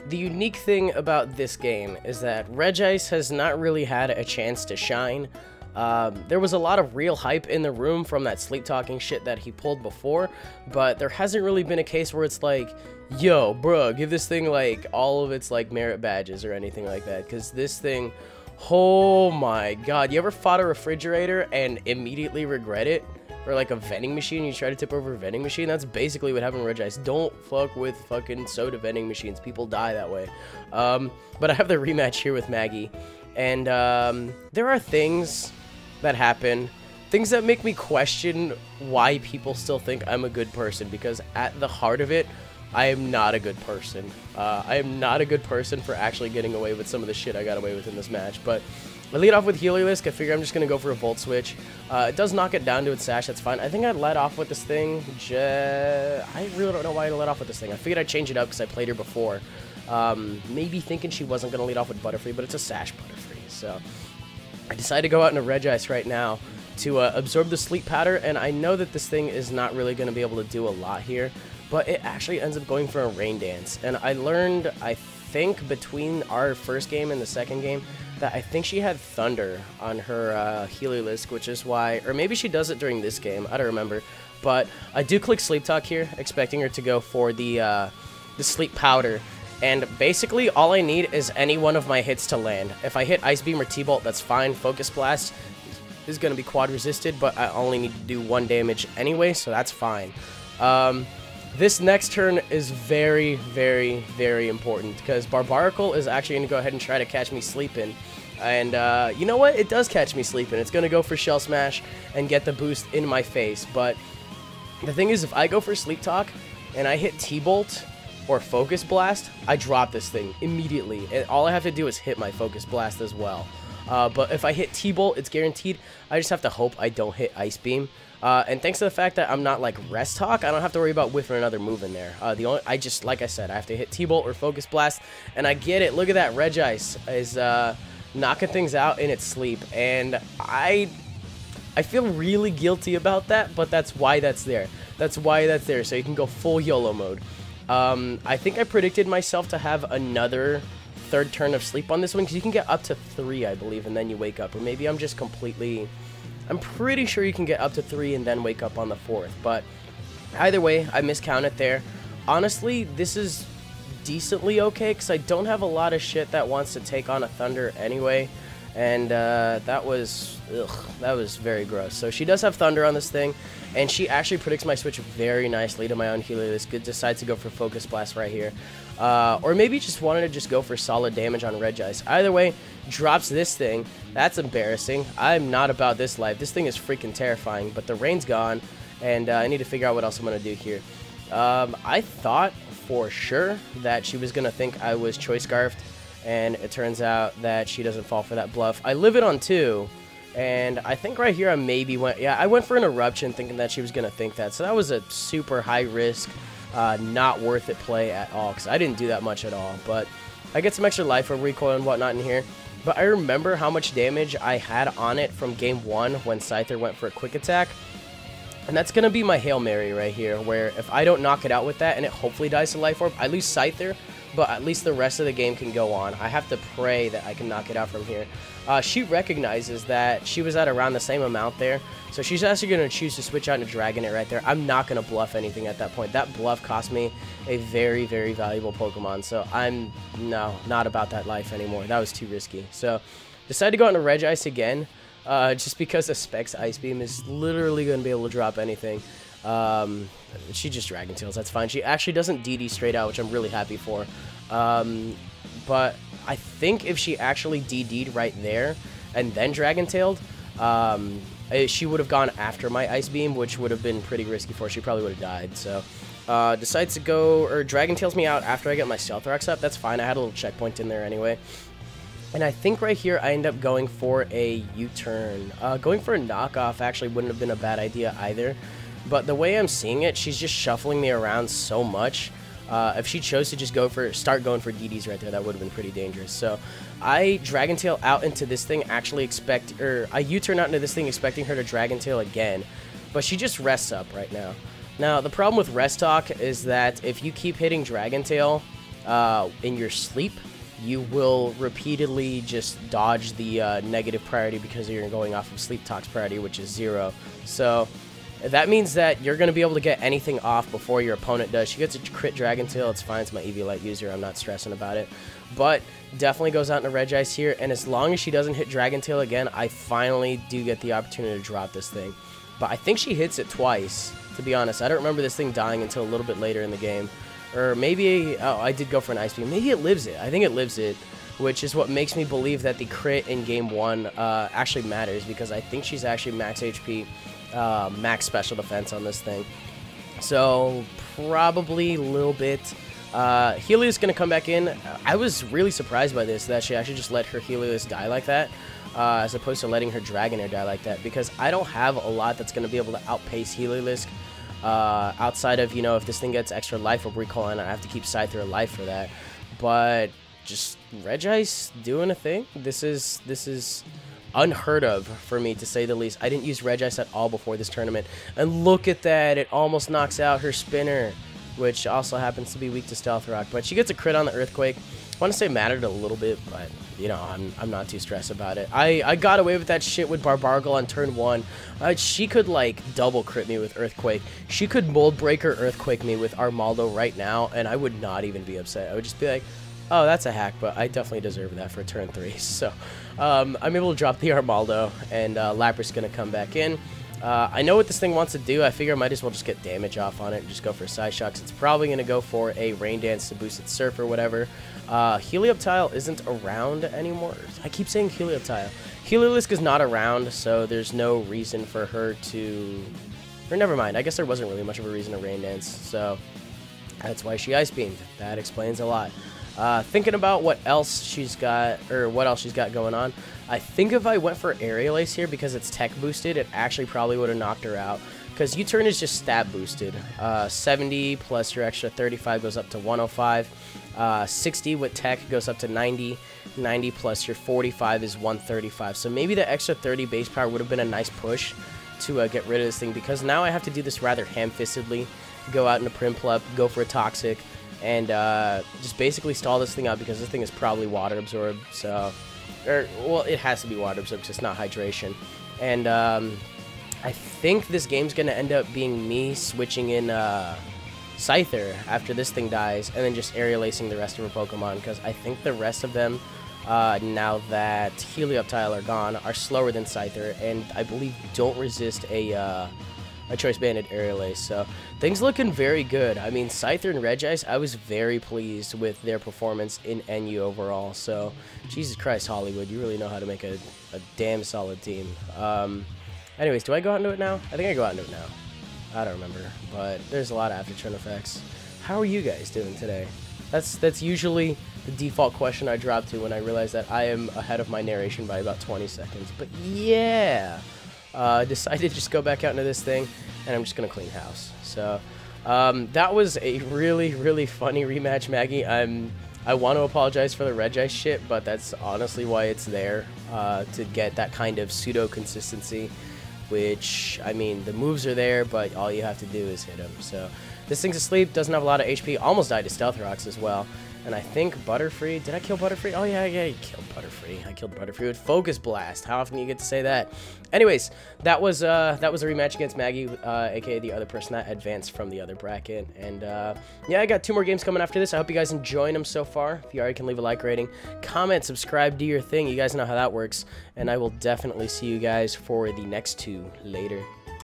the unique thing about this game is that Regice has not really had a chance to shine. There was a lot of real hype in the room from that sleep talking shit that he pulled before, but there hasn't really been a case where it's like, yo, bro, give this thing like all of its like merit badges or anything like that, because this thing, oh my god, you ever fought a refrigerator and immediately regret it? Or like a vending machine, you try to tip over a vending machine? That's basically what happened with Regice. Don't fuck with fucking soda vending machines. People die that way. But I have the rematch here with Maggie. And there are things that happen, things that make me question why people still think I'm a good person. Because at the heart of it, I am not a good person. I am not a good person for actually getting away with some of the shit I got away with in this match. But I lead off with Heliolisk. I figure I'm just going to go for a Volt Switch. It does knock it down to its sash. That's fine. I think I let off with this thing. I really don't know why I let off with this thing. I figured I'd change it up because I played her before. Maybe thinking she wasn't going to lead off with Butterfree, but it's a sash Butterfree. So I decided to go out into Regice right now to absorb the Sleep Powder. And I know that this thing is not really going to be able to do a lot here, but it actually ends up going for a Rain Dance. And I learned, I think, between our first game and the second game, that I think she had Thunder on her Heliolisk, which is why, or maybe she does it during this game, I don't remember. But I do click Sleep Talk here, expecting her to go for the Sleep Powder. And basically, all I need is any one of my hits to land. If I hit Ice Beam or T-Bolt, that's fine. Focus Blast is going to be quad resisted, but I only need to do 1 damage anyway, so that's fine. This next turn is very, very, very important because Barbaracle is actually going to go ahead and try to catch me sleeping. And you know what? It does catch me sleeping. It's going to go for Shell Smash and get the boost in my face. But the thing is, if I go for Sleep Talk and I hit T-Bolt or Focus Blast, I drop this thing immediately. And all I have to do is hit my Focus Blast as well. But if I hit T-Bolt, it's guaranteed. I just have to hope I don't hit Ice Beam. And thanks to the fact that I'm not like Rest Talk, I don't have to worry about whiffing another move in there. Like I said, I have to hit T-Bolt or Focus Blast, and I get it. Look at that, Regice is knocking things out in its sleep, and I feel really guilty about that, but that's why that's there. That's why that's there, so you can go full YOLO mode. I think I predicted myself to have another third turn of sleep on this one, because you can get up to 3, I believe, and then you wake up, or maybe I'm just completely... I'm pretty sure you can get up to 3 and then wake up on the 4th, but either way, I miscounted there. Honestly, this is decently okay, because I don't have a lot of shit that wants to take on a Thunder anyway, and that was very gross. So she does have Thunder on this thing, and she actually predicts my switch very nicely to my own Heliolisk. Decides to go for Focus Blast right here. Or maybe just wanted to just go for solid damage on Regice. Either way, drops this thing. That's embarrassing. I'm not about this life. This thing is freaking terrifying, but the rain's gone, and I need to figure out what else I'm going to do here. I thought for sure that she was going to think I was Choice Scarfed, and it turns out that she doesn't fall for that bluff. I live it on 2, and I think right here I maybe went... Yeah, I went for an Eruption thinking that she was going to think that, so that was a super high risk, not worth it play at all, because I didn't do that much at all, but I get some extra life from recoil and whatnot in here. But I remember how much damage I had on it from game 1 when Scyther went for a quick attack. And that's going to be my Hail Mary right here, where if I don't knock it out with that and it hopefully dies to Life Orb, I lose Scyther, but at least the rest of the game can go on. I have to pray that I can knock it out from here. She recognizes that she was at around the same amount there, so she's actually going to choose to switch out into Dragonite right there. I'm not going to bluff anything at that point. That bluff cost me a very, very valuable Pokemon, so I'm not about that life anymore. That was too risky. So decided to go into Regice again, just because the Specs Ice Beam is literally going to be able to drop anything. She just Dragon Tails, that's fine. She actually doesn't DD straight out, which I'm really happy for. But I think if she actually DD'd right there and then Dragon Tailed, she would have gone after my Ice Beam, which would have been pretty risky for her. She probably would have died. So decides to go, or Dragon Tails me out after I get my Stealth Rocks up. That's fine. I had a little checkpoint in there anyway. And I think right here I end up going for a U-turn. Going for a knockoff actually wouldn't have been a bad idea either. But the way I'm seeing it, she's just shuffling me around so much. If she chose to just start going for DDs right there, that would have been pretty dangerous. So I Dragon Tail out into this thing, I U-turn out into this thing expecting her to Dragon Tail again. But she just rests up right now. Now, the problem with Rest Talk is that if you keep hitting Dragon Tail in your sleep, you will repeatedly just dodge the negative priority because you're going off of sleep talk's priority, which is 0. So that means that you're going to be able to get anything off before your opponent does. She gets a crit Dragon Tail. It's fine. It's my EV Light user. I'm not stressing about it. But definitely goes out into Regice here. And as long as she doesn't hit Dragon Tail again, I finally do get the opportunity to drop this thing. But I think she hits it twice, to be honest. I don't remember this thing dying until a little bit later in the game. Or maybe, oh, I did go for an Ice Beam. Maybe it lives it. I think it lives it, which is what makes me believe that the crit in Game 1 actually matters, because I think she's actually max HP, max special defense on this thing. So, probably a little bit. Helios going to come back in. I was really surprised by this, that she actually just let her Helios die like that, as opposed to letting her Dragonair die like that, because I don't have a lot that's going to be able to outpace Heliolisk. Outside of, you know, if this thing gets extra life or recall and I have to keep Scyther alive for that. But just Regice doing a thing. This is unheard of for me, to say the least. I didn't use Regice at all before this tournament. And look at that. It almost knocks out her spinner, which also happens to be weak to Stealth Rock. But she gets a crit on the Earthquake. I want to say it mattered a little bit, but, you know, I'm not too stressed about it. I got away with that shit with Barbargle on turn 1. She could, like, double crit me with Earthquake. She could Mold Breaker Earthquake me with Armaldo right now, and I would not even be upset. I would just be like, oh, that's a hack, but I definitely deserve that for turn 3. So, I'm able to drop the Armaldo, and Lapras going to come back in. I know what this thing wants to do. I figure I might as well just get damage off on it and just go for Side Shocks. It's probably going to go for a Rain Dance to boost its Surf or whatever. Helioptile isn't around anymore. I keep saying Helioptile. Heliolisk is not around, so there's no reason for her to... Or never mind. I guess there wasn't really much of a reason to Rain Dance, so that's why she Ice Beamed. That explains a lot. Thinking about what else she's got, or what else she's got going on, I think if I went for Aerial Ace here because it's tech boosted, it actually probably would have knocked her out. Because U-Turn is just stat boosted. 70 plus your extra 35 goes up to 105. 60 with tech goes up to 90. 90 plus your 45 is 135. So maybe the extra 30 base power would have been a nice push to get rid of this thing. Because now I have to do this rather ham-fistedly. Go out into Primplup, go for a Toxic, and just basically stall this thing out because this thing is probably water absorbed. So, well, it has to be water absorbed, just not hydration. And I think this game's going to end up being me switching in Scyther after this thing dies, and then just Aerial Acing the rest of her Pokemon, because I think the rest of them, now that Helioptile are gone, are slower than Scyther, and I believe don't resist a Choice Banded Aerial Ace. So things looking very good. I mean, Scyther and Regice, I was very pleased with their performance in NU overall. So, Jesus Christ, Hollywood, you really know how to make a damn solid team. Anyways, do I go out into it now? I think I go out into it now. I don't remember, but there's a lot of after turn effects. How are you guys doing today? That's usually the default question I drop to when I realize that I am ahead of my narration by about 20 seconds. But yeah, decided to just go back out into this thing, and I'm just gonna clean house. So that was a really, really funny rematch, Maggie. I want to apologize for the Regice shit, but that's honestly why it's there, to get that kind of pseudo consistency. Which, I mean, the moves are there, but all you have to do is hit them. So this thing's asleep, doesn't have a lot of HP, almost died to Stealth Rocks as well. And I think Butterfree, did I kill Butterfree? Oh yeah, you killed Butterfree. I killed Butterfree with Focus Blast. How often do you get to say that? Anyways, that was a rematch against Maggie, aka the other person that advanced from the other bracket. And yeah, I got 2 more games coming after this. I hope you guys enjoying them so far. If you are, you can leave a like rating, comment, subscribe, do your thing. You guys know how that works. And I will definitely see you guys for the next 2 later.